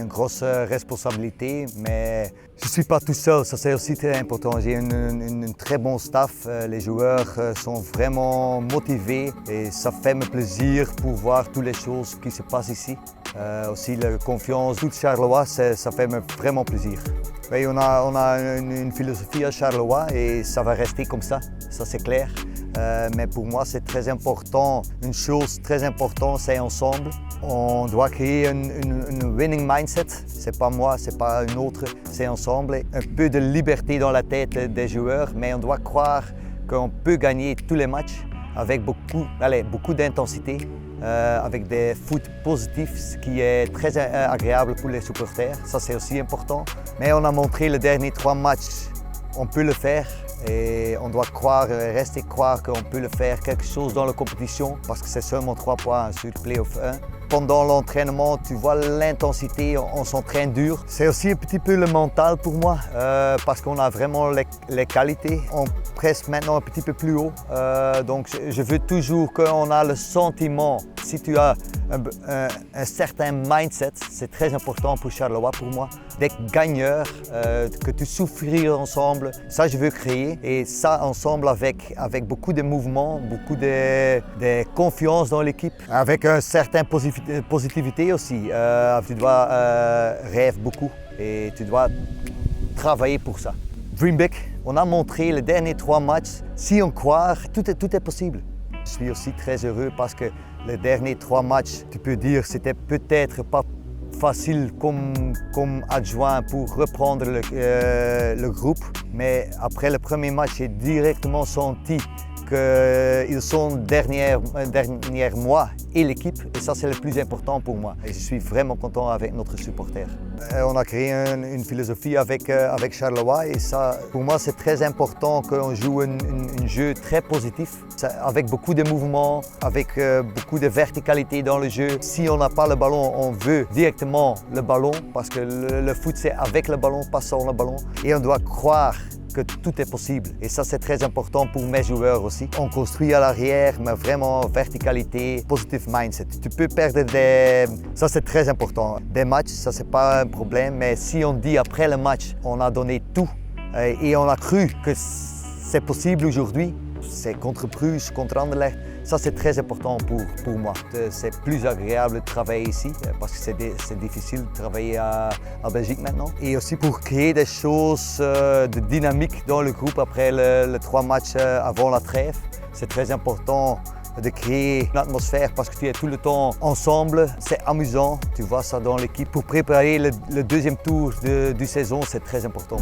une grosse responsabilité, mais je ne suis pas tout seul, ça c'est aussi très important. J'ai un très bon staff, les joueurs sont vraiment motivés et ça fait me plaisir pour voir toutes les choses qui se passent ici. Aussi la confiance, tout Charleroi, ça fait vraiment plaisir. Oui, on a une philosophie à Charleroi et ça va rester comme ça c'est clair. Mais pour moi, c'est très important. Une chose très importante, c'est ensemble. On doit créer une winning mindset. C'est pas moi, c'est pas un autre, c'est ensemble. Un peu de liberté dans la tête des joueurs, mais on doit croire qu'on peut gagner tous les matchs avec beaucoup d'intensité, avec des foot positifs, ce qui est très agréable pour les supporters. Ça, c'est aussi important. Mais on a montré les derniers 3 matchs, on peut le faire. Et on doit rester croire qu'on peut le faire quelque chose dans la compétition parce que c'est seulement 3 points sur le Playoff 1. Pendant l'entraînement, tu vois l'intensité, on s'entraîne dur. C'est aussi un petit peu le mental pour moi parce qu'on a vraiment les qualités. On presse maintenant un petit peu plus haut. Donc je veux toujours qu'on a le sentiment, si tu as un certain mindset, c'est très important pour Charleroi pour moi, d'être gagneur, que tu souffrir ensemble. Ça, je veux créer et ça ensemble avec beaucoup de mouvements, beaucoup de confiance dans l'équipe, avec un certain positivité aussi. Tu dois rêver beaucoup et tu dois travailler pour ça. Dream big. On a montré les derniers 3 matchs, si on croit, tout est possible. Je suis aussi très heureux parce que les derniers 3 matchs, tu peux dire, c'était peut-être pas facile comme adjoint pour reprendre le groupe. Mais après le premier match, j'ai directement senti qu'ils sont derrière moi et l'équipe. Et ça, c'est le plus important pour moi. Et je suis vraiment content avec notre supporter. On a créé une philosophie avec Charleroi et ça, pour moi, c'est très important qu'on joue un jeu très positif, avec beaucoup de mouvements, avec beaucoup de verticalité dans le jeu. Si on n'a pas le ballon, on veut directement le ballon parce que le foot, c'est avec le ballon, pas sans le ballon. Et on doit croire que tout est possible. Et ça, c'est très important pour mes joueurs aussi. On construit à l'arrière, mais vraiment verticalité, positive mindset. Tu peux perdre Ça, c'est très important. Des matchs, ça, c'est pas un problème, mais si on dit après le match, on a donné tout et on a cru que c'est possible aujourd'hui, c'est contre Bruges, contre Anderlecht. Ça, c'est très important pour moi. C'est plus agréable de travailler ici parce que c'est difficile de travailler à Belgique maintenant. Et aussi pour créer des choses de dynamique dans le groupe après les 3 matchs avant la trêve. C'est très important de créer une atmosphère parce que tu es tout le temps ensemble. C'est amusant, tu vois ça dans l'équipe. Pour préparer le deuxième tour du saison, c'est très important.